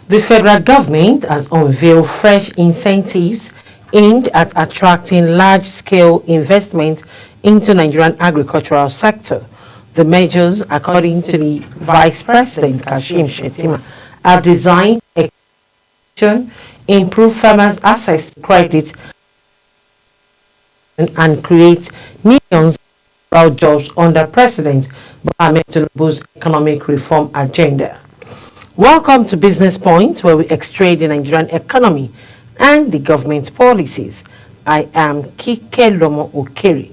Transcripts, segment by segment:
The federal government has unveiled fresh incentives aimed at attracting large-scale investment into Nigerian agricultural sector. The measures, according to the Vice President Kashim Shettima, are designed to improve farmers' access to credit and create millions of jobs under President Ahmed Tinubu's economic reform agenda. Welcome to Business Point, where we extract the Nigerian economy and the government policies. I am Kike Lomo Okeri.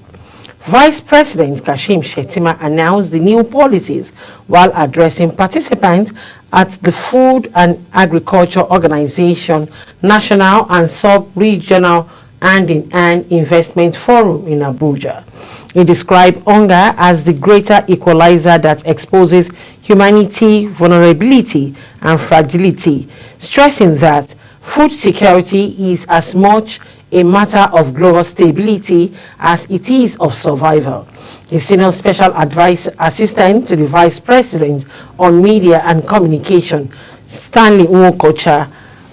Vice President Kashim Shettima announced the new policies while addressing participants at the Food and Agriculture Organization National and Sub-Regional Hand-in-Hand Investment Forum in Abuja. He described hunger as the greater equalizer that exposes humanity, vulnerability, and fragility, stressing that food security is as much a matter of global stability as it is of survival. The Senior Special Assistant to the Vice President on Media and Communication, Stanley Nwokocha,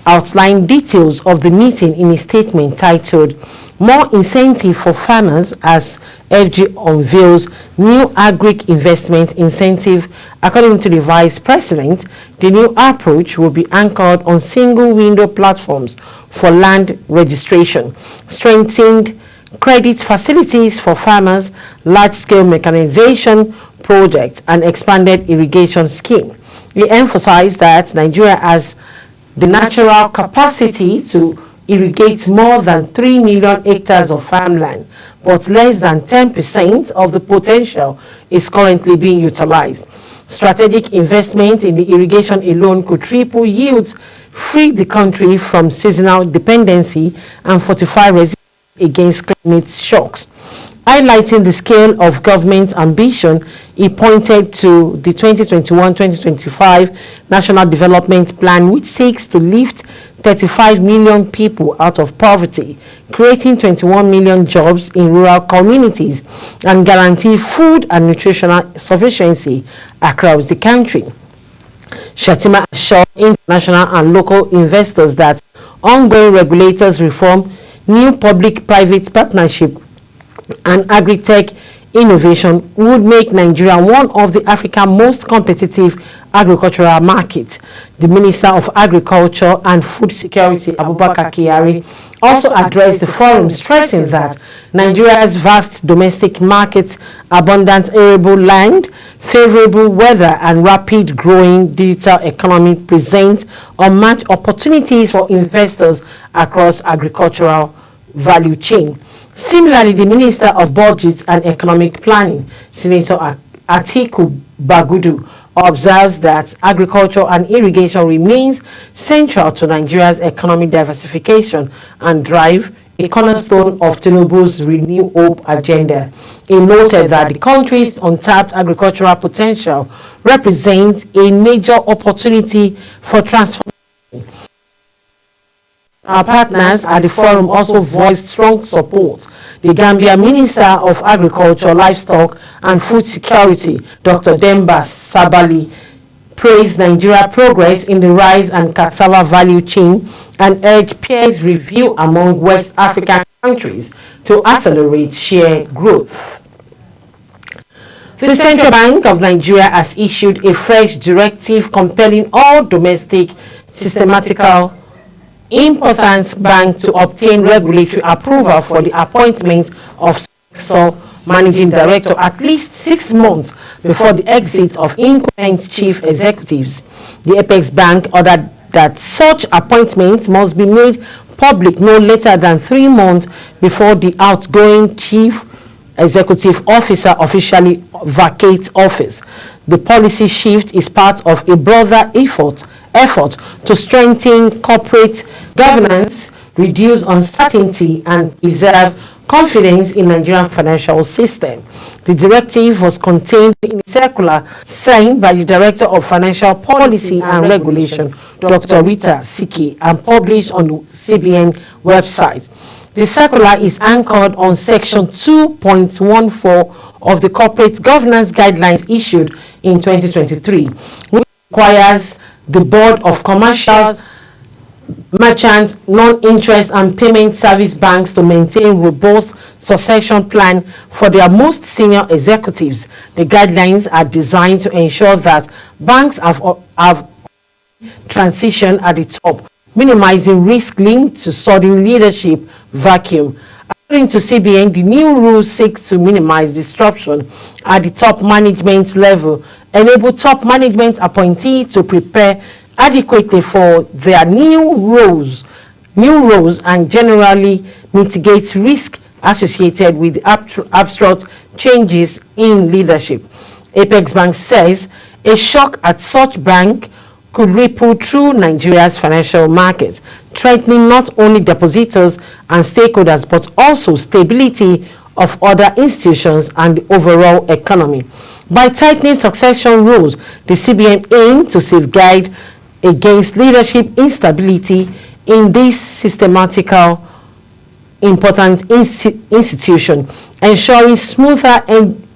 outlined details of the meeting in a statement titled "More Incentive for Farmers" as FG unveils new agric investment incentive. According to the Vice President, the new approach will be anchored on single-window platforms for land registration, strengthened credit facilities for farmers, large-scale mechanization projects, and expanded irrigation scheme. He emphasized that Nigeria has the natural capacity to irrigate more than 3 million hectares of farmland, but less than 10% of the potential is currently being utilized. Strategic investment in the irrigation alone could triple yields, free the country from seasonal dependency, and fortify resilience against climate shocks. Highlighting the scale of government ambition, he pointed to the 2021-2025 National Development Plan, which seeks to lift 35 million people out of poverty, creating 21 million jobs in rural communities, and guarantee food and nutritional sufficiency across the country. Shettima assured international and local investors that ongoing regulators reform, new public-private partnership, and agri-tech innovation would make Nigeria one of the Africa's most competitive agricultural markets. The Minister of Agriculture and Food Security, Abubakar Kyari, also addressed the forum, stressing that Nigeria's vast domestic markets, abundant arable land, favorable weather, and rapid growing digital economy present unmatched opportunities for investors across agricultural value chain. Similarly, the Minister of Budget and Economic Planning, Senator Atiku Bagudu, observes that agriculture and irrigation remains central to Nigeria's economic diversification and drive, a cornerstone of Tinubu's Renew Hope agenda. He noted that the country's untapped agricultural potential represents a major opportunity for transformation. Our partners at the forum also voiced strong support. The Gambia Minister of Agriculture, Livestock and Food Security, Dr. Demba Sabali, praised Nigeria's progress in the rice and cassava value chain and urged peers review among West African countries to accelerate share growth. The Central Bank of Nigeria has issued a fresh directive compelling all domestic systematical importance bank to obtain regulatory approval for the appointment of managing director at least 6 months before the exit of incumbent chief executives. The Apex Bank ordered that such appointment must be made public no later than 3 months before the outgoing chief executive officer officially vacates office. The policy shift is part of a broader effort to strengthen corporate governance, reduce uncertainty, and preserve confidence in Nigerian financial system. The directive was contained in a circular signed by the Director of Financial Policy and Regulation, Dr. Rita Siki, and published on the CBN website. The circular is anchored on Section 2.14 of the Corporate Governance Guidelines issued in 2023, which requires the Board of Commercials, Merchants, Non-Interest and Payment Service Banks to maintain robust succession plan for their most senior executives. The guidelines are designed to ensure that banks have transition at the top, minimizing risk linked to sudden leadership vacuum. According to CBN, the new rules seek to minimize disruption at the top management level, enable top management appointees to prepare adequately for their new roles, and generally mitigate risk associated with abstract changes in leadership. Apex Bank says a shock at such bank could ripple through Nigeria's financial market, threatening not only depositors and stakeholders but also stability of other institutions and the overall economy. By tightening succession rules, the CBN aimed to safeguard against leadership instability in this systematical important institution, ensuring smoother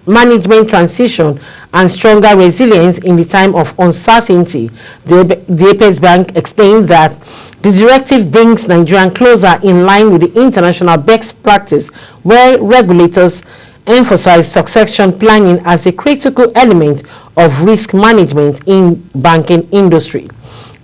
management transition and stronger resilience in the time of uncertainty. The Apex Bank explained that the directive brings Nigeria closer in line with the international best practice, where regulators emphasize succession planning as a critical element of risk management in banking industry.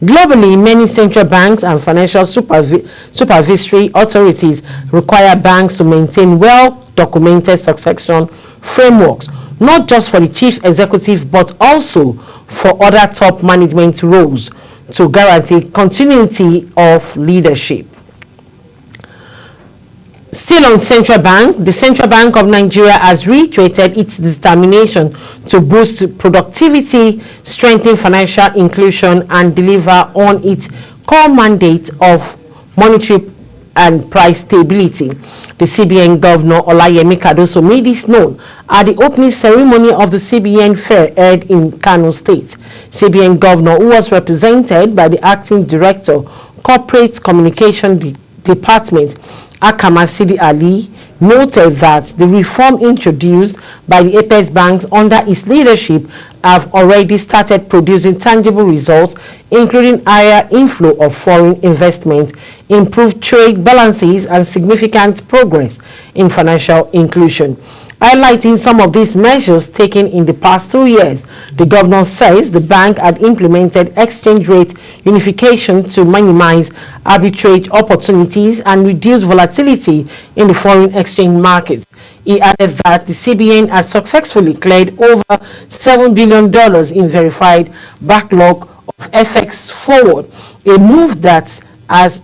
Globally, many central banks and financial supervisory authorities require banks to maintain well-documented succession frameworks, not just for the chief executive but also for other top management roles, to guarantee continuity of leadership. Still on Central Bank, the Central Bank of Nigeria has reiterated its determination to boost productivity, strengthen financial inclusion, and deliver on its core mandate of monetary and price stability. The CBN Governor Olayemi Cardoso made this known at the opening ceremony of the CBN Fair held in Kano State. CBN Governor, who was represented by the Acting Director, Corporate Communication Department, Akama Sidi Ali, noted that the reform introduced by the Apex Banks under its leadership have already started producing tangible results, including higher inflow of foreign investment, improved trade balances, and significant progress in financial inclusion. Highlighting some of these measures taken in the past 2 years, the governor says the bank had implemented exchange rate unification to minimize arbitrage opportunities and reduce volatility in the foreign exchange market. He added that the CBN had successfully cleared over $7 billion in verified backlog of FX forward, a move that has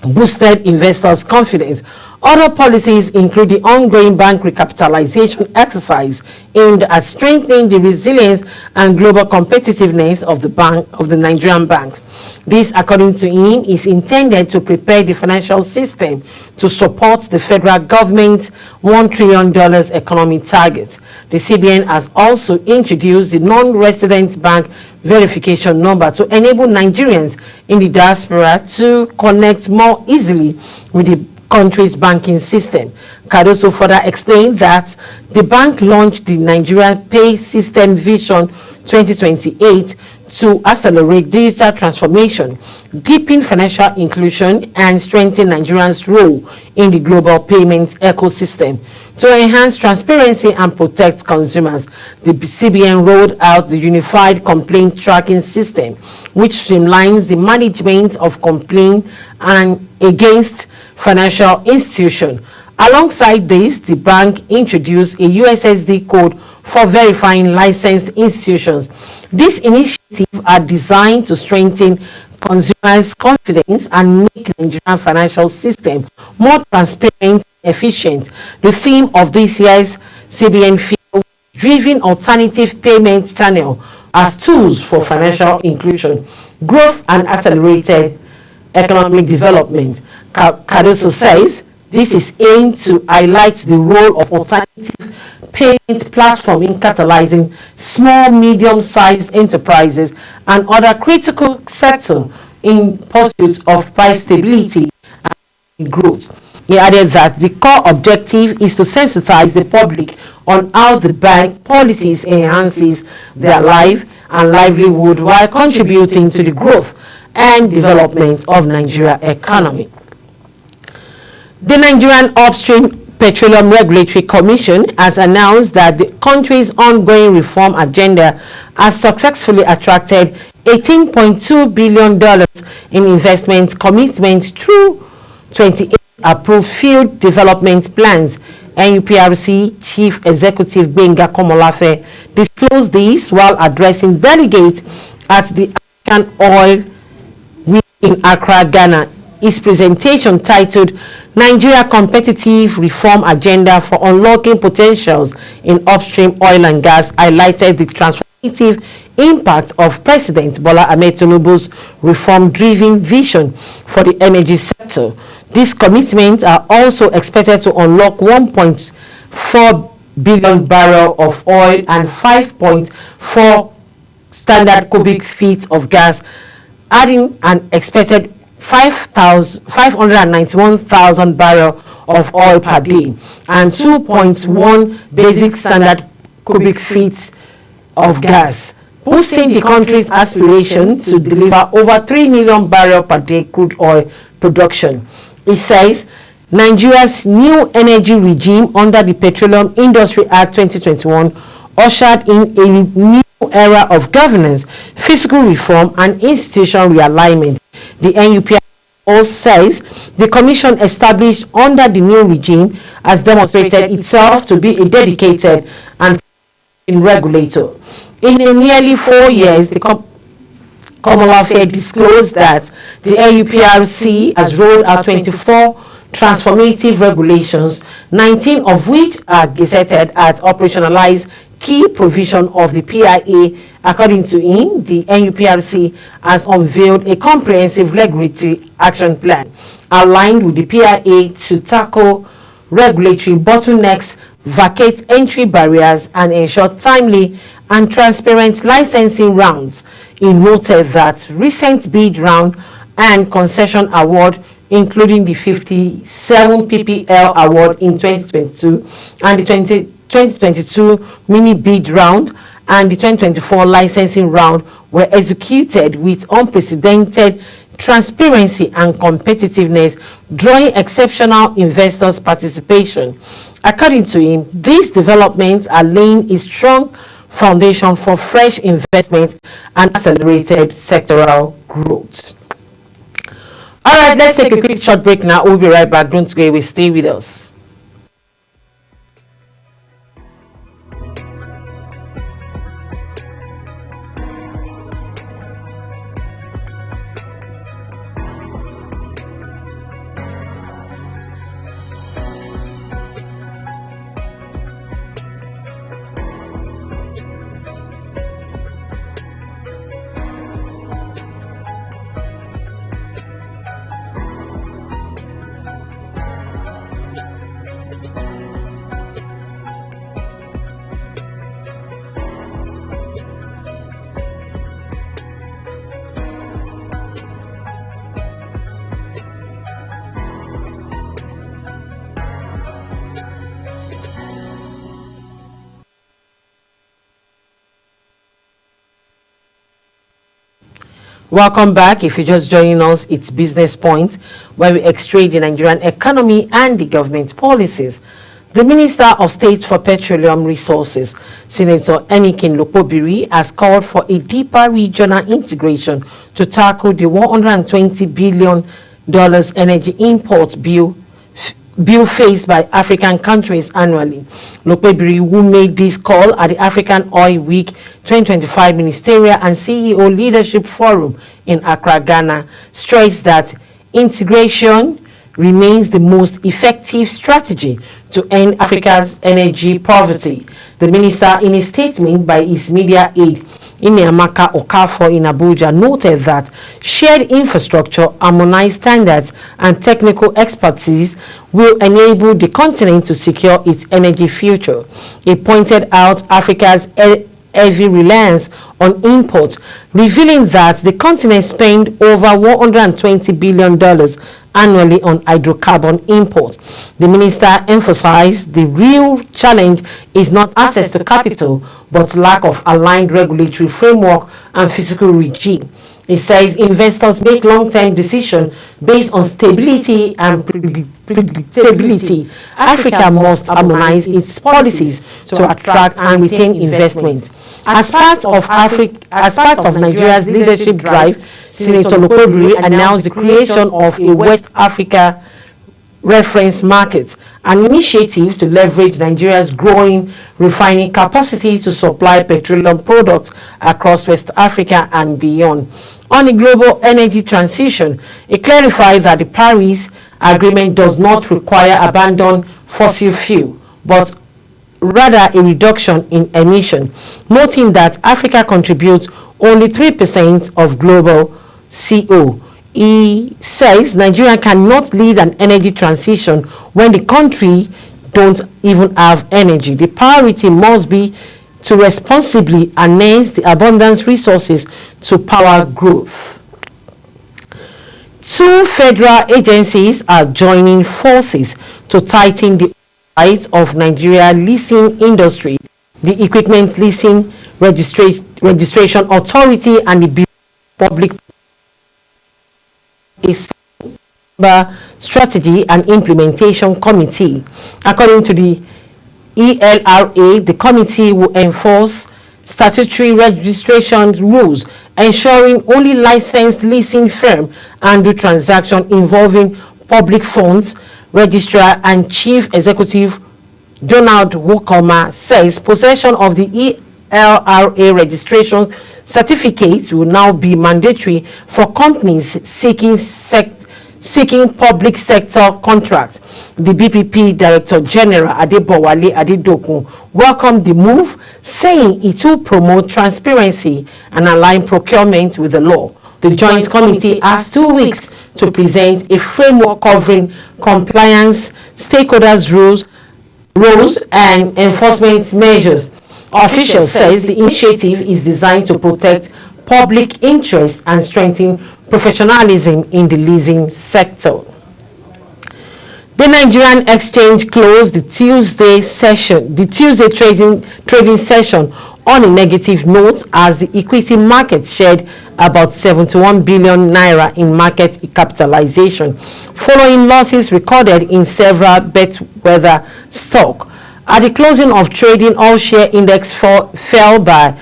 boosted investors' confidence. Other policies include the ongoing bank recapitalization exercise aimed at strengthening the resilience and global competitiveness of the Nigerian banks. This, according to him, is intended to prepare the financial system to support the federal government's $1 trillion economic target. The CBN has also introduced the non-resident bank verification number to enable Nigerians in the diaspora to connect more easily with the country's banking system. Cardoso further explained that the bank launched the Nigerian Pay System Vision 2028 to accelerate digital transformation, deepen financial inclusion, and strengthen Nigerians' role in the global payment ecosystem. To enhance transparency and protect consumers, the CBN rolled out the Unified Complaint Tracking System, which streamlines the management of complaints and against financial institutions. Alongside this, the bank introduced a USSD code for verifying licensed institutions. These initiatives are designed to strengthen consumers' confidence and make the Nigerian financial system more transparent and efficient. The theme of this year's CBN Fair, driving alternative payment channel as tools for financial inclusion, growth, and accelerated economic development. Cardoso says this is aimed to highlight the role of alternative payment platform in catalyzing small, medium-sized enterprises and other critical sectors in pursuit of price stability and growth. He added that the core objective is to sensitize the public on how the bank policies enhances their life and livelihood while contributing to the growth and development of Nigeria economy. The Nigerian Upstream Petroleum Regulatory Commission has announced that the country's ongoing reform agenda has successfully attracted $18.2 billion in investment commitments through 28 approved field development plans. NUPRC Chief Executive Gbenga Komolafe disclosed this while addressing delegates at the African Oil Week in Accra, Ghana. His presentation, titled Nigeria Competitive Reform Agenda for Unlocking Potentials in Upstream Oil and Gas, highlighted the transformative impact of President Bola Ahmed Tinubu's reform-driven vision for the energy sector. These commitments are also expected to unlock 1.4 billion barrels of oil and 5.4 standard cubic feet of gas, adding an expected 591,000 barrels of oil per day and 2.1 basic standard cubic feet of gas, boosting the country's aspiration to deliver over 3 million barrels per day crude oil production. It says Nigeria's new energy regime under the Petroleum Industry Act 2021 ushered in a new era of governance, fiscal reform, and institutional realignment. The NUPRC also says the commission established under the new regime has demonstrated itself to be a dedicated and regulator. In nearly 4 years, the Komolafe disclosed that the NUPRC has rolled out 24 transformative regulations, 19 of which are gazetted as operationalized key provision of the PIA. According to him, the NUPRC has unveiled a comprehensive regulatory action plan aligned with the PIA to tackle regulatory bottlenecks, vacate entry barriers, and ensure timely and transparent licensing rounds. He noted that recent bid round and concession award, including the 57 PPL award in 2022 and the 2022 mini bid round and the 2024 licensing round, were executed with unprecedented transparency and competitiveness, drawing exceptional investors' participation. According to him, these developments are laying a strong foundation for fresh investment and accelerated sectoral growth. All right, let's take a quick short break now. We'll be right back. Don't go away. Stay with us. Welcome back. If you're just joining us, it's Business Point, where we extract the Nigerian economy and the government policies. The Minister of State for Petroleum Resources, Senator Enikin Lokpobiri, has called for a deeper regional integration to tackle the $120 billion energy import bill faced by African countries annually. Lokpobiri, who made this call at the African Oil Week 2025 Ministerial and CEO Leadership Forum in Accra, Ghana, stressed that integration remains the most effective strategy to end Africa's energy poverty. The minister, in a statement by his media aide, Ineamaka Okafor in Abuja, noted that shared infrastructure, harmonized standards, and technical expertise will enable the continent to secure its energy future. He pointed out Africa's heavy reliance on imports, revealing that the continent spent over $120 billion annually on hydrocarbon imports. The minister emphasized the real challenge is not access to capital, but lack of aligned regulatory framework and fiscal regime. He says investors make long-term decisions based on stability and predictability. Africa must harmonize its policies to attract and retain investment. As part of Nigeria's leadership drive, Senator Lokodiri announced the creation of a West Africa reference market, an initiative to leverage Nigeria's growing refining capacity to supply petroleum products across West Africa and beyond. On the global energy transition, it clarified that the Paris Agreement does not require abandon fossil fuel, but rather a reduction in emission, noting that Africa contributes only 3% of global CO. He says Nigeria cannot lead an energy transition when the country don't even have energy. The priority must be to responsibly harness the abundant resources to power growth. Two federal agencies are joining forces to tighten the rights of Nigeria leasing industry, the Equipment Leasing Registration Authority and the Public Strategy and Implementation Committee. According to the ELRA, the committee will enforce statutory registration rules, ensuring only licensed leasing firms handle transactions involving public funds. Registrar and Chief Executive Donald Wokoma says possession of the ELRA registration certificates will now be mandatory for companies seeking public sector contracts. The BPP Director General Adebowale Adedokun welcomed the move, saying it will promote transparency and align procurement with the law. The Joint Committee has 2 weeks to present a framework covering compliance, stakeholders' roles, and enforcement measures. Officials says the initiative is designed to protect public interest and strengthen professionalism in the leasing sector. The Nigerian Exchange closed the Tuesday trading session on a negative note as the equity market shed about 71 billion naira in market capitalization, following losses recorded in several bellwether stocks. At the closing of trading, all share index fell by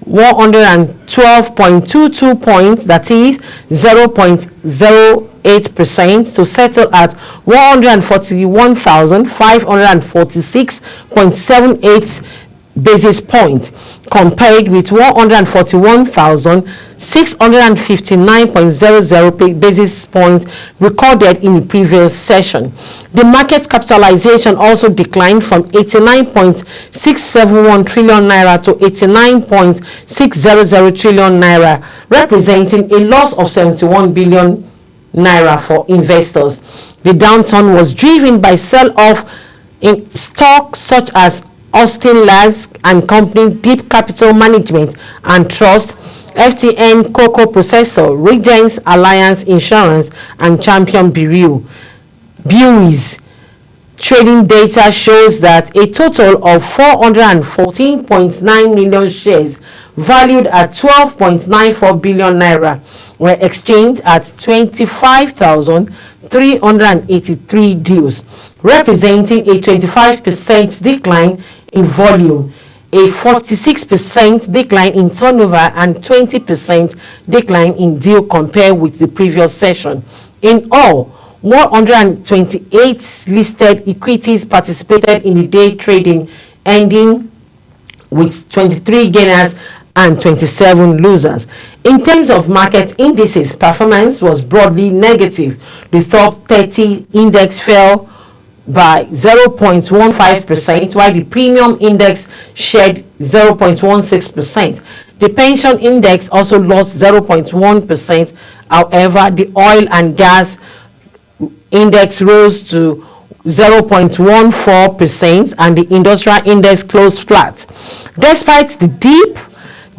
112.22 points, that is 0.08%, to settle at 141,546.78 basis points, compared with 141,659.00 basis points recorded in the previous session. The market capitalization also declined from 89.671 trillion naira to 89.600 trillion naira, representing a loss of 71 billion naira for investors. The downturn was driven by sell-off in stocks such as Austin Lask and Company, Deep Capital Management and Trust, FTN Cocoa Processor, Regents Alliance Insurance, and Champion Breweries. Trading data shows that a total of 414.9 million shares valued at 12.94 billion naira were exchanged at 25,383 deals, representing a 25% decline in volume, a 46% decline in turnover, and 20% decline in deal compared with the previous session. In all, 128 listed equities participated in the day trading, ending with 23 gainers and 27 losers. In terms of market indices, performance was broadly negative. The top 30 index fell by 0.15%, while the premium index shed 0.16%. The pension index also lost 0.1%. However, the oil and gas index rose to 0.14% and the industrial index closed flat. Despite the dip,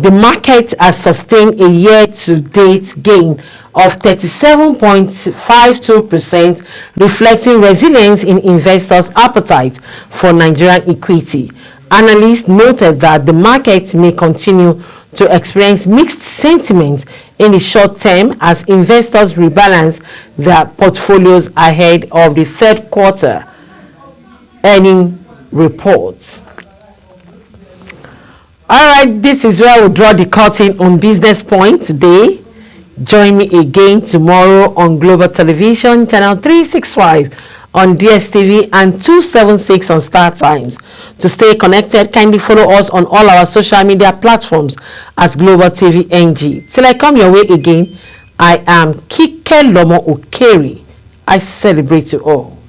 The market has sustained a year-to-date gain of 37.52%, reflecting resilience in investors' appetite for Nigerian equity. Analysts noted that the market may continue to experience mixed sentiment in the short term as investors rebalance their portfolios ahead of the third quarter earnings reports. All right, this is where we'll draw the curtain on Business Point today. Join me again tomorrow on Global Television, channel 365 on DSTV and 276 on Star Times. To stay connected, kindly follow us on all our social media platforms as Global TV NG. Till I come your way again, I am Kike Lomo Okeri. I celebrate you all.